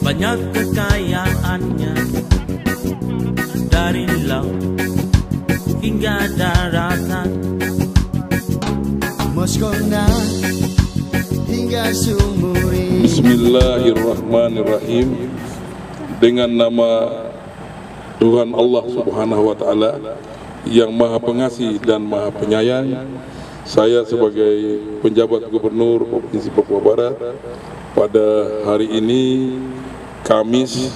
banyak kekayaannya, dari laut hingga daratan, Moskona hingga sumur. Bismillahirrahmanirrahim. Dengan nama Tuhan Allah Subhanahu wa Ta'ala yang Maha Pengasih dan Maha Penyayang, saya sebagai penjabat Gubernur Provinsi Papua Barat pada hari ini Kamis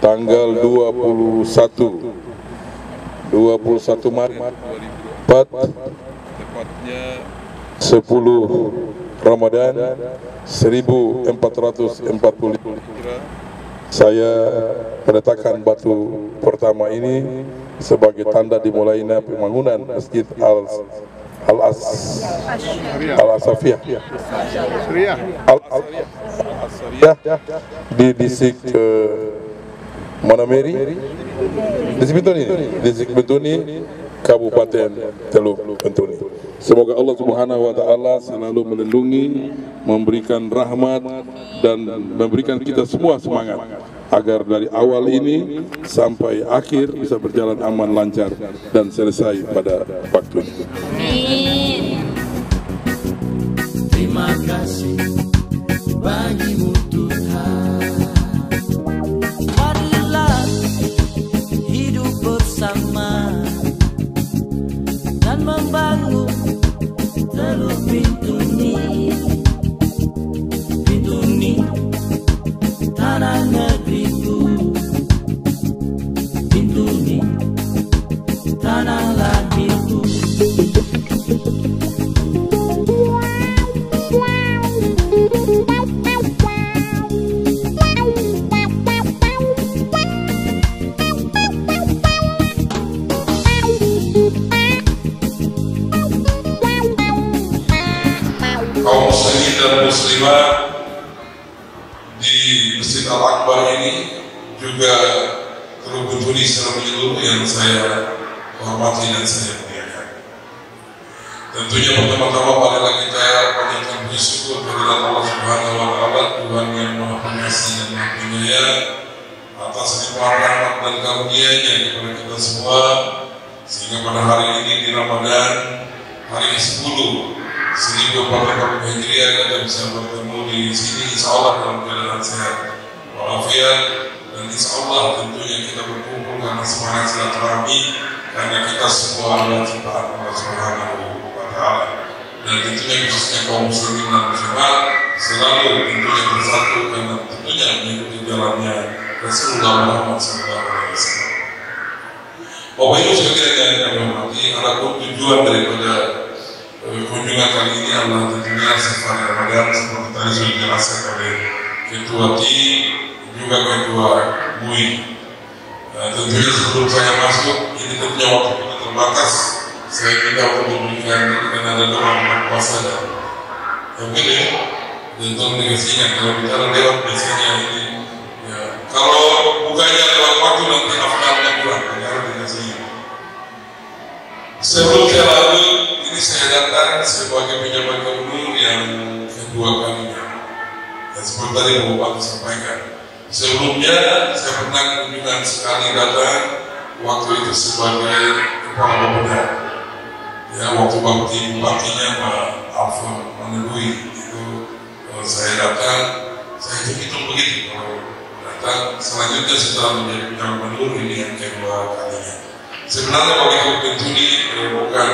tanggal 21 Maret 2024, tepatnya 10 Ramadan 1445, saya meletakkan batu pertama ini sebagai tanda dimulainya pembangunan Masjid Al-Asafiyah di distrik Manameri, distrik Bentuni, Kabupaten Teluk Bentuni. Semoga Allah Subhanahu wa Ta'ala selalu melindungi, memberikan rahmat, dan memberikan kita semua semangat agar dari awal ini sampai akhir bisa berjalan aman, lancar, dan selesai pada waktunya. Terima kasih bagimu Tuhan. Marilah hidup bersama dan membangun Teluk Bintuni, Bintuni tanah negeriku, Bintuni tanah lahirku. Kaum muslimin dan muslimat di Masjid Al-Akbar ini, juga Teluk Bentuni secara menyeluruh yang saya hormati dan saya muliakan. Tentunya pertama-tama marilah kita panjatkan puji syukur kehadirat Allah Subhanahu wa Ta'ala, Tuhan yang Maha Pengasih dan Maha Penyayang, atas limpahan rahmat dan karunia-Nya kepada kita semua, sehingga pada hari ini di Ramadan, hari ke-10 1440 Hijriah, kita bisa bertemu di sini, insya Allah dalam keadaan sehat walafiat, dan insya Allah tentunya kita berkumpul karena semangat silaturahmi, karena kita semua adalah ciptaan Allah Subhanahu wa Ta'ala, dan tentunya khususnya kaum muslimin dan muslimat selalu tentunya bersatu karena tentunya mengikuti jalannya Rasulullah Muhammad SAW. Bapak Ibu sekalian yang kami hormati, adapun tujuan daripada kunjungan kali ini adalah tentunya safari Ramadan seperti tadi sudah dijelaskan oleh Ketua T juga Ketua MUI. Tentunya sebelum saya masuk, ini tentunya waktu kita terbatas, saya minta untuk memberikan karena ada doa puasa dan mungkin ya, dan tolong dikasihkan kalau bicara lewat biasanya ini ya, kalau bukanya lewat waktu nanti afdalnya kurang, harus dikasihkan. Sebelum saya lalu, ini saya datang sebagai penjabat gubernur yang kedua kalinya. Dan seperti tadi Bapak sampaikan, sebelumnya saya pernah kunjungan sekali datang, waktu itu sebagai kepala Bapeda. Ya, waktu bupatinya Pak Alfon Manedui itu saya datang, saya hitung begitu kalau datang. Selanjutnya setelah menjadi penjabat gubernur ini yang kedua kalinya. Sebenarnya bagi Teluk Bentuni bukan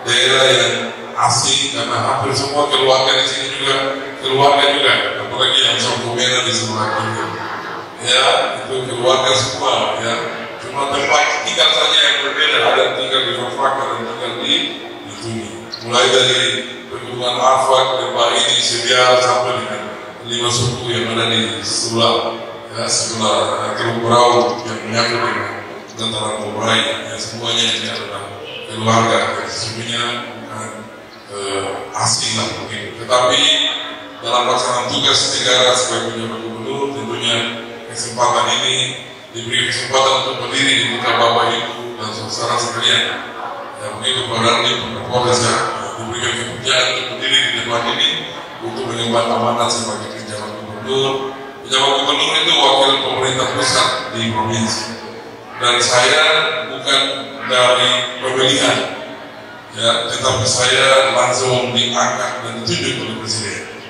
daerah yang asing karena hampir semua keluarga di sini juga apalagi yang Songko Merah di sebelah kiri. Ya, itu keluarga semua ya. Cuma tempat tinggal saja yang berbeda, ada yang tinggal di Rafaka dan tinggal di Bentuni. Mulai dari Pegunungan Arfak, Lembah ini, Sebiar sampai dengan 5 suku yang ada di sebelah Teluk Berau yang menyangkut dengan Dataran Borai, ya semuanya ini adalah keluarga, sesungguhnya bukan asing lah mungkin. Tetapi dalam pelaksanaan tugas negara sebagai penjabat gubernur, tentunya kesempatan ini diberi kesempatan untuk berdiri di muka Bapak Ibu dan saudara sekalian. Ya mungkin kepada di Polres ya, diberikan kepercayaan untuk berdiri di depan ini untuk mengemban amanah sebagai penjabat gubernur Pejabat gubernur itu wakil pemerintah pusat di provinsi, dan saya bukan dari pemilihan, ya, tetapi saya langsung diangkat dan ditunjuk oleh presiden.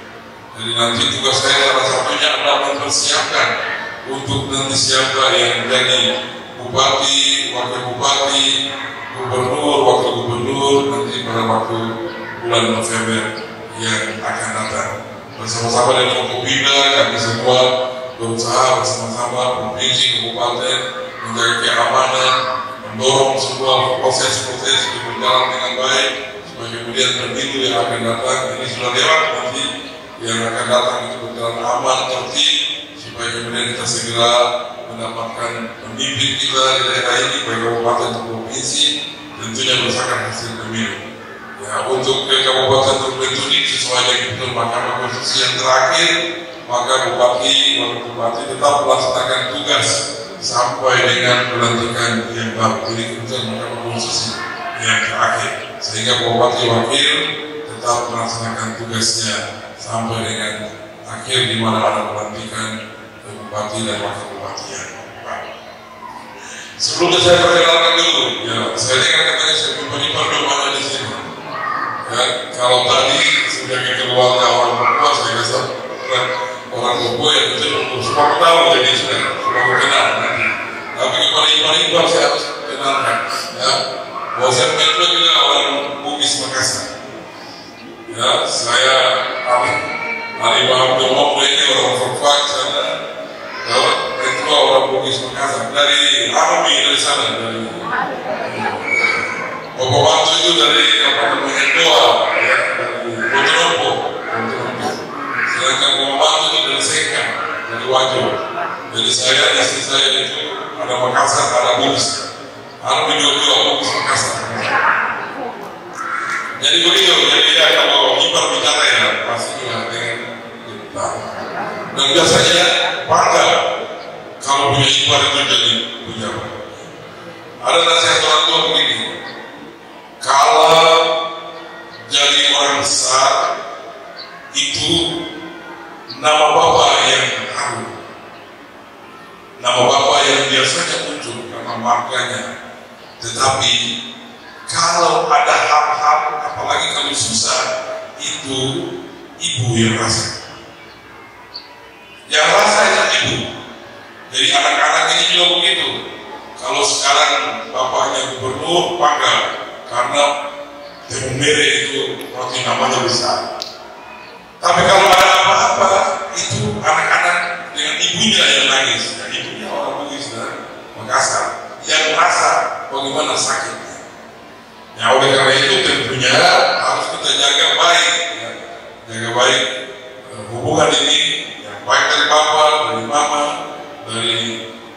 Jadi nanti tugas saya salah satunya adalah mempersiapkan untuk nanti siapa yang jadi bupati, wakil bupati, gubernur, wakil gubernur nanti pada waktu bulan November yang akan datang. Bersama-sama dengan Forkopimda kami semua berusaha bersama-sama provinsi, kabupaten menjaga keamanan, mendorong semua proses-proses itu berjalan dengan baik supaya kemudian pemilu yang akan datang ini sudah lewat, nanti yang akan datang itu berjalan aman, tertib, supaya kemudian kita segera mendapatkan pemimpin kita di daerah ini baik kabupaten atau provinsi, tentunya berdasarkan hasil pemilu. Ya, untuk ke kabupaten tertentu ini sesuai dengan keputusan Mahkamah Konstitusi yang terakhir, maka bupati, wakil bupati tetap melaksanakan tugas sampai dengan pelantikan yang baru. Jadi keputusan Mahkamah Konstitusi yang terakhir, sehingga bupati wakil tetap melaksanakan tugasnya sampai dengan akhir di mana ada pelantikan bupati dan wakil bupati yang baru. Sebelumnya saya perkenalkan dulu, ya, saya dengar katanya saya berpenipar doa di sini. Ya, kalau tadi sudah keluarga orang Papua, saya rasa orang Papua yang betul semua tahu, jadi sudah kenal nanti. Tapi kepada iman saya harus kenalkan, ya, bahwa saya mengenal juga orang Bugis Makassar. Ya, saya Ali Bahamdo Mokle ini orang Forkwak sana, itu orang Bugis Makassar dari Arabi, dari sana, dari Bapak Bantu itu dari apa namanya Doa, ya, dari Botropo. Sedangkan Bapak Bantu itu dari Sengkang, dari Wajo. Jadi saya, istri saya itu ada Makassar, ada Bugis. Arabi dua-dua Bugis Makassar. Jadi begitu, jadi ya kalau ipar bicara ya pasti juga dengan kita. Dan biasanya bangga kalau punya ipar itu jadi pejabat. Ada nasihat orang tua begini, kalau jadi orang besar itu nama bapak yang harum, nama bapak yang biasanya muncul karena marganya, tetapi kalau ada hak-hak, apalagi kalau susah, itu ibu yang rasa. Yang rasa itu ibu. Jadi anak-anak ini juga begitu. Kalau sekarang bapaknya gubernur, bangga karena Tepung Mere itu roti namanya besar. Tapi kalau ada apa-apa, itu anak-anak dengan ibunya yang nangis. Dan ibunya orang Bugis dan Makassar yang merasa bagaimana sakitnya. Ya, oleh karena itu tentunya harus kita jaga baik, ya. Jaga baik hubungan ini yang baik dari bapak, dari mama, dari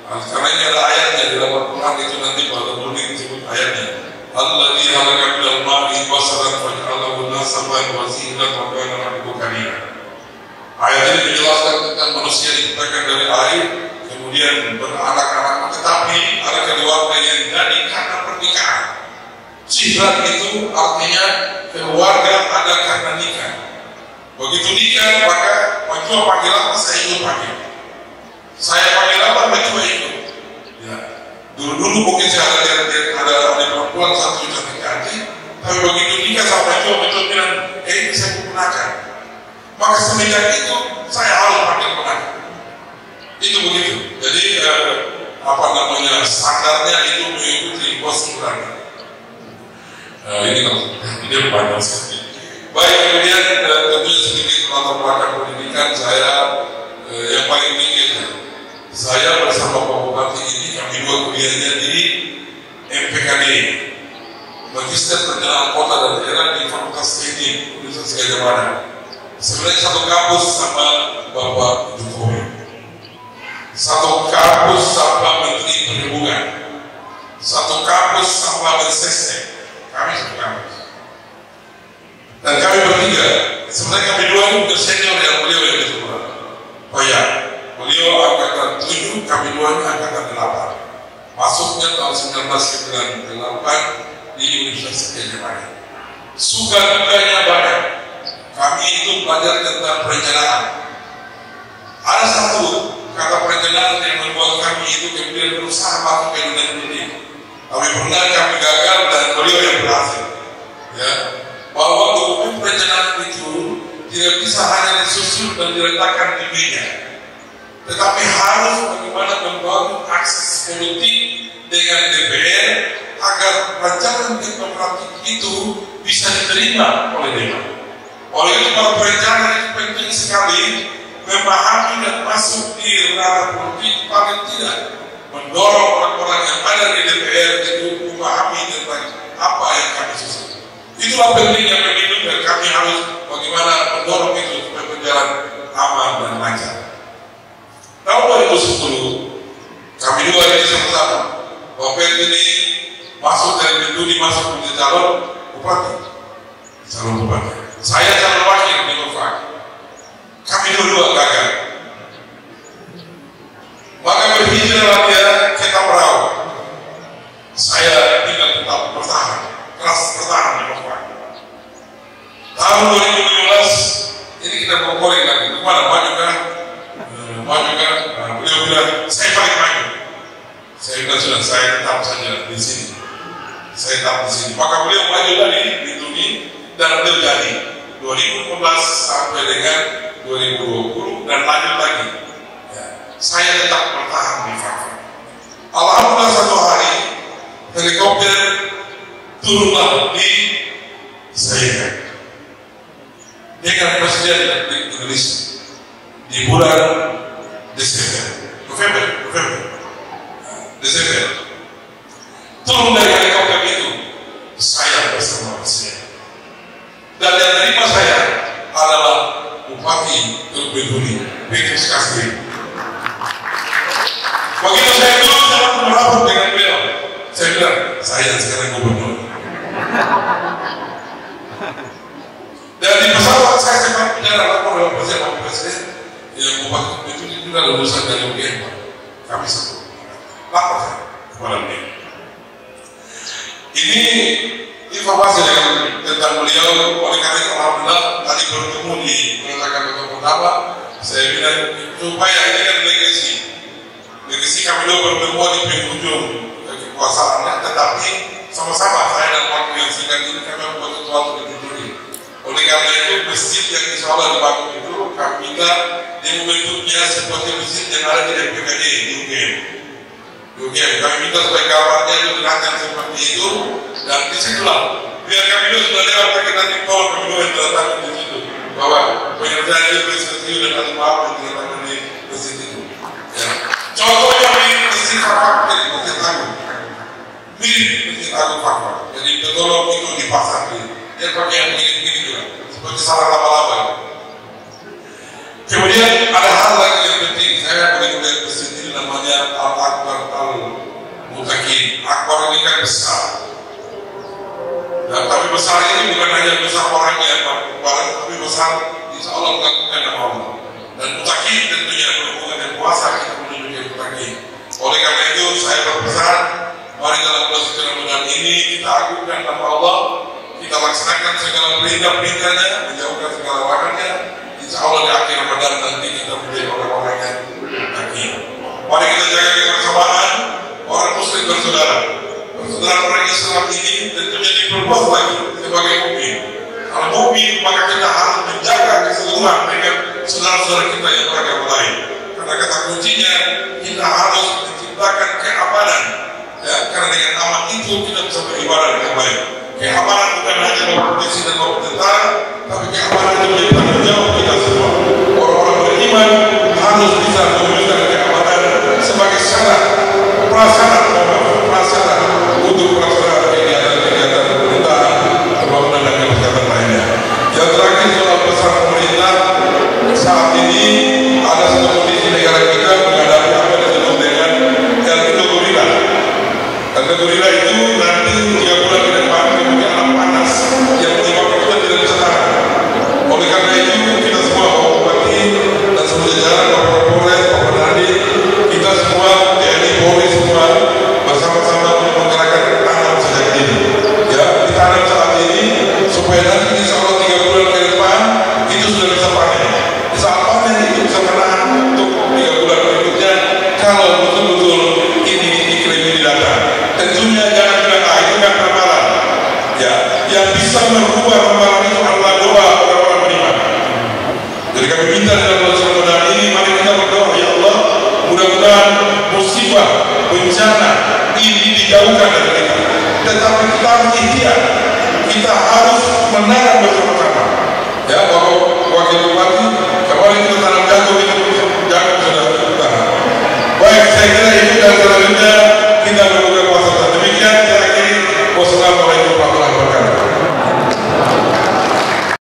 karena ini ada ayatnya di dalam Al-Quran itu nanti pada bulan disebut ayatnya. Alladzi khalaqa minal ma'i basaran faj'alahu nasaban wa sihran wa kana rabbuka qadira. Ayat ini menjelaskan tentang manusia diciptakan dari air, kemudian beranak-anak, tetapi ada keluarga yang jadi karena pernikahan. Sihran itu artinya keluarga ada karena nikah. Begitu nikah maka majua panggil apa saya ikut panggil. Saya panggil apa majua ikut. Ya. Dulu mungkin saya ada perempuan satu cantik cantik, tapi begitu nikah sama majua betul bilang, ini saya menggunakan. Maka semenjak itu saya harus panggil pengantin. Itu begitu. Jadi apa namanya standarnya itu mengikuti bos kurang. Ini panjang sekali. Baik, kemudian tentunya sedikit latar belakang pendidikan saya yang paling tinggi. Saya bersama Pak Bupati ini kami dua kuliahnya di MPKD, Magister Pengenalan Kota dan Daerah di Fakultas Teknik Universitas Gadjah Mada. Sebenarnya satu kampus sama Bapak Jokowi, satu kampus sama Menteri Perhubungan, satu kampus sama Mensesnek. Kami satu kampus. Dan kami bertiga, sebenarnya kami dua itu senior yang beliau yang itu. Oh ya, beliau angkatan 7, kami dua angkatan 8. Masuknya tahun 1998 di Universitas Gadjah Mada. Suka dukanya banyak. Kami itu belajar tentang perencanaan. Ada satu kata perencanaan yang membuat kami itu kemudian berusaha masuk ke dunia ini. Tapi pernah kami gagal dan beliau yang berhasil. Ya, bahwa dokumen perencanaan itu tidak bisa hanya disusun dan diletakkan di meja, tetapi harus bagaimana membangun akses politik dengan DPR agar rancangan teknokratik itu bisa diterima oleh DPR. Oleh itu para perencana itu penting sekali memahami dan masuk di ranah politik, paling tidak mendorong orang-orang yang ada di DPR itu memahami tentang apa yang kami susun. Itulah pentingnya pemilu dan kami harus bagaimana mendorong itu supaya berjalan aman dan lancar. Tahun 2010 kami dua ini sama-sama bahwa ini masuk dari pintu masuk menjadi calon bupati. Saya calon wakil di Gofak. Kami dua gagal. Maka berhijrahlah dia ke Tamrau. Saya tidak tetap bertahan, keras bertahan di Gofak. Tahun 2015 ini kita mau goreng lagi. Kemana? Maju kan? Beliau bilang saya paling maju. Saya bilang sudah, saya tetap saja di sini. Saya tetap di sini. Maka beliau maju lagi di Tuni dan beliau jadi 2015 sampai dengan 2020 dan lanjut lagi. Ya, saya tetap bertahan di Fakfak. Alhamdulillah satu hari helikopter turunlah di saya dengan Presiden Indonesia di bulan Desember. Turun dari helikopter itu saya bersama Presiden. Dan yang terima saya adalah Bupati Teluk Bintuni, Petrus Kasri. Begitu saya turun dalam merapat dengan beliau, saya bilang, saya sekarang gubernur. Dan di pesawat saya sempat bicara lapor dengan Presiden, yang Bupati Bintuni juga lulusan dari UGM. Kami satu lapor saya kepada beliau. Ini informasi tentang beliau. Oleh karena itu alhamdulillah tadi bertemu di mengatakan kota pertama, saya bilang supaya ini kan legasi kami dua bertemu di penghujung kekuasaannya, tetapi sama-sama saya dan waktu yang singkat ini kami membuat sesuatu di Bintuni. Oleh karena itu masjid yang insya Allah dibangun itu kami minta dia membentuknya seperti masjid yang ada di MPKD di UGM. Kami minta supaya kamarnya itu dilakukan seperti itu, dan disitulah biar kami dulu sudah lewat pakai nanti tol kami dulu yang datang di situ bahwa penyelesaian itu bersetuju dan ada maaf yang dilakukan di masjid itu. Ya. Contohnya di Masjid Fakfak dari Masjid Agung, mirip Masjid Agung Fakfak. Jadi ketolong itu dipasang dia pakai yang begini-begini juga seperti sarang laba-laba. Kemudian ada hal lagi yang penting, saya boleh melihat masjid ini namanya Al-Akbar Al-Mutakin. Akbar ini kan besar. Dan tapi besar ini bukan hanya besar orangnya, tapi besar insya Allah melakukan nama Allah. Dan Mutakin tentunya berhubungan dengan puasa kita menuju ke Mutakin. Oleh karena itu saya berpesan, mari dalam bulan suci Ramadan ini kita agungkan nama Allah, kita laksanakan segala perintah-perintahnya, menjauhkan segala larangannya. Insya Allah di akhir Ramadan nanti kita menjadi orang-orang yang yakin. Mari kita jaga kebersamaan orang Muslim bersaudara. Persaudaraan orang Islam ini tentunya diperluas lagi sebagai mukmin. Kalau mukmin maka kita harus menjaga keseluruhan dengan saudara-saudara kita yang beragama lain. Karena kata kuncinya kita harus menciptakan keamanan. Ya, karena dengan aman itu kita bisa beribadah dengan baik. Keamanan bukan hanya polisi dan tentara, tapi keamanan itu menjadi tanggung jawab kita semua. Orang-orang beriman harus bisa mewujudkan keamanan sebagai syarat prasyarat untuk pelaksanaan kegiatan pemerintahan, pembangunan dan kebijakan lainnya. Yang terakhir soal pesan pemerintah, saat ini ada satu kondisi negara kita menghadapi apa yang disebut dengan El Nino Gorilla. El Nino Gorilla itu nanti 3 bulan ke depan kemudian panas yang menyebabkan kita tidak bisa tahan. menjauhkan dari kita, tetapi kita harus ikhtiar, kita harus menanam bersama-sama. Ya, Bapak Wakil Bupati, kemarin kita tanam jagung itu jagung sudah tanam. Baik, saya kira itu dan selanjutnya kita membuka puasa. Demikian saya akhiri. Wassalamualaikum.